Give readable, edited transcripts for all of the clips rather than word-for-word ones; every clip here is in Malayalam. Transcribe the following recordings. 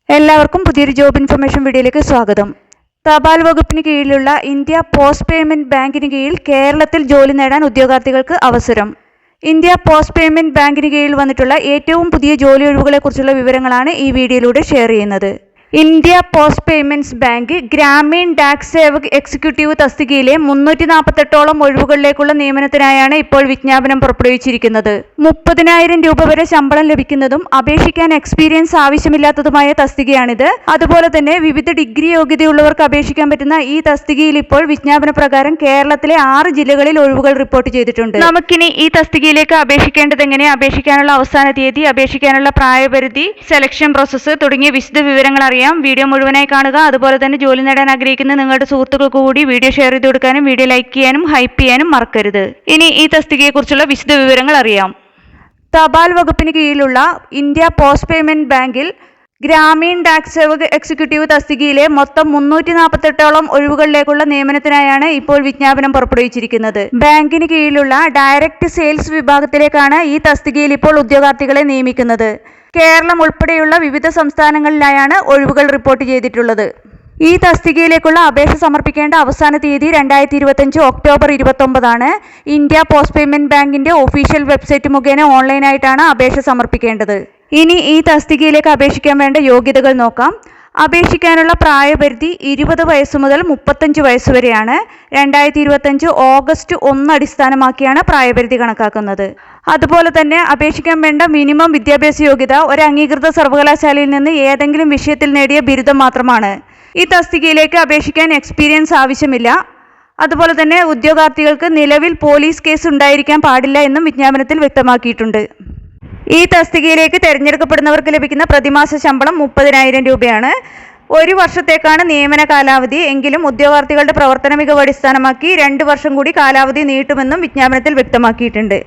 എല്ലാവർക്കും പുതിയൊരു ജോബ് ഇൻഫർമേഷൻ വീഡിയോയിലേക്ക് സ്വാഗതം. തപാൽ വകുപ്പിന് കീഴിലുള്ള ഇന്ത്യ പോസ്റ്റ് പേയ്മെന്റ് ബാങ്കിന് കീഴിൽ കേരളത്തിൽ ജോലി നേടാൻ ഉദ്യോഗാർത്ഥികൾക്ക് അവസരം. ഇന്ത്യ പോസ്റ്റ് പേയ്മെന്റ് ബാങ്കിന് കീഴിൽ വന്നിട്ടുള്ള ഏറ്റവും പുതിയ ജോലി ഒഴിവുകളെക്കുറിച്ചുള്ള വിവരങ്ങളാണ് ഈ വീഡിയോയിലൂടെ ഷെയർ ചെയ്യുന്നത്. India post payments bank Gramin Dak Sevak executive തസ്തികയിലെ 348ഓളം ഒഴിവുകളിലേക്കുള്ള നിയമനത്തിനായാണ് ഇപ്പോൾ വിജ്ഞാപനം പുറപ്പെടുവിച്ചിരിക്കുന്നത്. 30,000 രൂപ വരെ ശമ്പളം ലഭിക്കുന്നതും അപേക്ഷിക്കാൻ എക്സ്പീരിയൻസ് ആവശ്യമില്ലാത്തതുമായ തസ്തികയാണിത്. അതുപോലെ തന്നെ വിവിധ ഡിഗ്രി യോഗ്യതയുള്ളവർക്ക് അപേക്ഷിക്കാൻ പറ്റുന്ന ഈ തസ്തികയിൽ ഇപ്പോൾ വിജ്ഞാപന പ്രകാരം കേരളത്തിലെ 6 ജില്ലകളിൽ ഒഴിവുകൾ റിപ്പോർട്ട് ചെയ്തിട്ടുണ്ട്. നമുക്കിനി ഈ തസ്തികയിലേക്ക് അപേക്ഷിക്കേണ്ടത് എങ്ങനെ, അപേക്ഷിക്കാനുള്ള അവസാന തീയതി, അപേക്ഷിക്കാനുള്ള പ്രായപരിധി, സെലക്ഷൻ പ്രോസസ്സ് തുടങ്ങിയ വിശദ വിവരങ്ങൾ അറിയാം. വീഡിയോ മുഴുവനായി കാണുക. അതുപോലെ തന്നെ ജോലി നേടാൻ ആഗ്രഹിക്കുന്ന നിങ്ങളുടെ സുഹൃത്തുക്കൾക്ക് കൂടി വീഡിയോ ഷെയർ ചെയ്ത് കൊടുക്കാനും വീഡിയോ ലൈക്ക് ചെയ്യാനും ഹൈപ്പ് ചെയ്യാനും മറക്കരുത്. ഇനി ഈ തസ്തികയെക്കുറിച്ചുള്ള വിശദ വിവരങ്ങൾ അറിയാം. തപാൽ വകുപ്പിന് കീഴിലുള്ള ഇന്ത്യ പോസ്റ്റ് പേയ്മെന്റ് ബാങ്കിൽ ഗ്രാമീൺ ഡാക് സേവക് എക്സിക്യൂട്ടീവ് തസ്തികയിലെ മൊത്തം 348ഓളം ഒഴിവുകളിലേക്കുള്ള നിയമനത്തിനായാണ് ഇപ്പോൾ വിജ്ഞാപനം പുറപ്പെടുവിച്ചിരിക്കുന്നത്. ബാങ്കിന് കീഴിലുള്ള ഡയറക്റ്റ് സെയിൽസ് വിഭാഗത്തിലേക്കാണ് ഈ തസ്തികയിൽ ഇപ്പോൾ ഉദ്യോഗാർത്ഥികളെ നിയമിക്കുന്നത്. കേരളം ഉൾപ്പെടെയുള്ള വിവിധ സംസ്ഥാനങ്ങളിലായാണ് ഒഴിവുകൾ റിപ്പോർട്ട് ചെയ്തിട്ടുള്ളത്. ഈ തസ്തികയിലേക്കുള്ള അപേക്ഷ സമർപ്പിക്കേണ്ട അവസാന തീയതി 2025 ഒക്ടോബർ 29 ഇന്ത്യ പോസ്റ്റ് പേയ്മെന്റ് ബാങ്കിന്റെ ഒഫീഷ്യൽ വെബ്സൈറ്റ് മുഖേന ഓൺലൈനായിട്ടാണ് അപേക്ഷ സമർപ്പിക്കേണ്ടത്. ഇനി ഈ തസ്തികയിലേക്ക് അപേക്ഷിക്കാൻ വേണ്ട യോഗ്യതകൾ നോക്കാം. അപേക്ഷിക്കാനുള്ള പ്രായപരിധി 20 വയസ്സ് മുതൽ 35 വയസ്സ് വരെയാണ്. 2025 ഓഗസ്റ്റ് 1 അടിസ്ഥാനമാക്കിയാണ് പ്രായപരിധി കണക്കാക്കുന്നത്. അതുപോലെ തന്നെ അപേക്ഷിക്കാൻ വേണ്ട മിനിമം വിദ്യാഭ്യാസ യോഗ്യത ഒരു അംഗീകൃത സർവകലാശാലയിൽ നിന്ന് ഏതെങ്കിലും വിഷയത്തിൽ നേടിയ ബിരുദം മാത്രമാണ്. ഈ തസ്തികയിലേക്ക് അപേക്ഷിക്കാൻ എക്സ്പീരിയൻസ് ആവശ്യമില്ല. അതുപോലെ തന്നെ ഉദ്യോഗാർത്ഥികൾക്ക് നിലവിൽ പോലീസ് കേസ് ഉണ്ടായിരിക്കാൻ പാടില്ല എന്നും വിജ്ഞാപനത്തിൽ വ്യക്തമാക്കിയിട്ടുണ്ട്. ഈ തസ്തികയിലേക്ക് തിരഞ്ഞെടുക്കപ്പെടുന്നവർക്ക് ലഭിക്കുന്ന പ്രതിമാസ ശമ്പളം 30,000 രൂപയാണ്. 1 വർഷത്തേക്കാണ് നിയമന കാലാവധി. എങ്കിലും ഉദ്യോഗാർത്ഥികളുടെ പ്രവർത്തന മികവ് അടിസ്ഥാനമാക്കി 2 വർഷം കൂടി കാലാവധി നീട്ടുമെന്നും വിജ്ഞാപനത്തിൽ വ്യക്തമാക്കിയിട്ടുണ്ട്.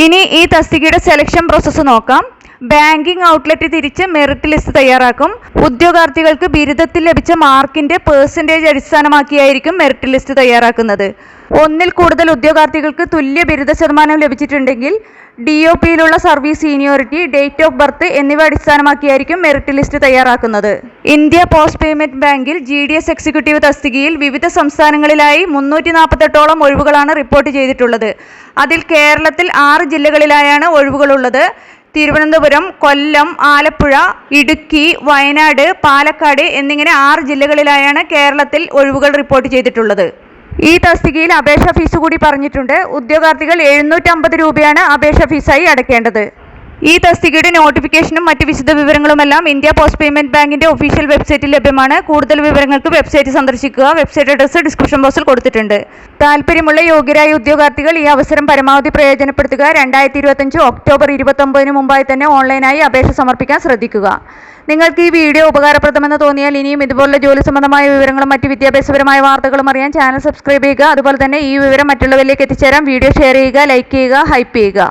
ഇനി ഈ തസ്തികയുടെ സെലക്ഷൻ പ്രോസസ്സ് നോക്കാം. ബാങ്കിംഗ് ഔട്ട്ലെറ്റ് തിരിച്ച് മെറിറ്റ് ലിസ്റ്റ് തയ്യാറാക്കും. ഉദ്യോഗാർത്ഥികൾക്ക് ബിരുദത്തിൽ ലഭിച്ച മാർക്കിന്റെ പെർസെൻറ്റേജ് അടിസ്ഥാനമാക്കിയായിരിക്കും മെറിറ്റ് ലിസ്റ്റ് തയ്യാറാക്കുന്നത്. 1-ൽ കൂടുതൽ ഉദ്യോഗാർത്ഥികൾക്ക് തുല്യ ബിരുദ ശതമാനം ലഭിച്ചിട്ടുണ്ടെങ്കിൽ DOPയിലുള്ള service seniority, date of birth എന്നിവ അടിസ്ഥാനമാക്കിയായിരിക്കും മെറിറ്റ് ലിസ്റ്റ് തയ്യാറാക്കുന്നത്. ഇന്ത്യ പോസ്റ്റ് പേയ്മെന്റ് ബാങ്കിൽ GDS എക്സിക്യൂട്ടീവ് തസ്തികയിൽ വിവിധ സംസ്ഥാനങ്ങളിലായി 348ഓളം ഒഴിവുകളാണ് റിപ്പോർട്ട് ചെയ്തിട്ടുള്ളത്. അതിൽ കേരളത്തിൽ 6 ജില്ലകളിലായാണ് ഒഴിവുകളുള്ളത്. തിരുവനന്തപുരം, കൊല്ലം, ആലപ്പുഴ, ഇടുക്കി, വയനാട്, പാലക്കാട് എന്നിങ്ങനെ 6 ജില്ലകളിലായാണ് കേരളത്തിൽ ഒഴിവുകൾ റിപ്പോർട്ട് ചെയ്തിട്ടുള്ളത്. ഈ തസ്തികയിൽ അപേക്ഷാ ഫീസ് കൂടി പറഞ്ഞിട്ടുണ്ട്. ഉദ്യോഗാർത്ഥികൾ 750 രൂപയാണ് അപേക്ഷാ ഫീസായി അടയ്ക്കേണ്ടത്. ഈ തസ്തികയുടെ നോട്ടിഫിക്കേഷനും മറ്റ് വിശദ വിവരങ്ങളുമെല്ലാം ഇന്ത്യ പോസ്റ്റ് പേയ്മെന്റ് ബാങ്കിന്റെ ഒഫീഷ്യൽ വെബ്സൈറ്റിൽ ലഭ്യമാണ്. കൂടുതൽ വിവരങ്ങൾക്ക് വെബ്സൈറ്റ് സന്ദർശിക്കുക. വെബ്സൈറ്റ് അഡ്രസ് ഡിസ്ക്രിപ്ഷൻ ബോക്സിൽ കൊടുത്തിട്ടുണ്ട്. താല്പര്യമുള്ള യോഗ്യരായ ഉദ്യോഗാർത്ഥികൾ ഈ അവസരം പരമാവധി പ്രയോജനപ്പെടുത്തുക. 2025 ഒക്ടോബർ 29 മുമ്പായി തന്നെ ഓൺലൈനായി അപേക്ഷ സമർപ്പിക്കാൻ ശ്രദ്ധിക്കുക. നിങ്ങൾക്ക് ഈ വീഡിയോ ഉപകാരപ്രദമെന്ന് തോന്നിയാൽ ഇനിയും ഇതുപോലുള്ള ജോലി സംബന്ധമായ വിവരങ്ങളും മറ്റ് വിദ്യാഭ്യാസപരമായ വാർത്തകളും അറിയാൻ ചാനൽ സബ്സ്ക്രൈബ് ചെയ്യുക. അതുപോലെ തന്നെ ഈ വിവരം മറ്റുള്ളവരിലേക്ക് എത്തിച്ചേരാൻ വീഡിയോ ഷെയർ ചെയ്യുക, ലൈക്ക് ചെയ്യുക, ഹൈപ്പ് ചെയ്യുക.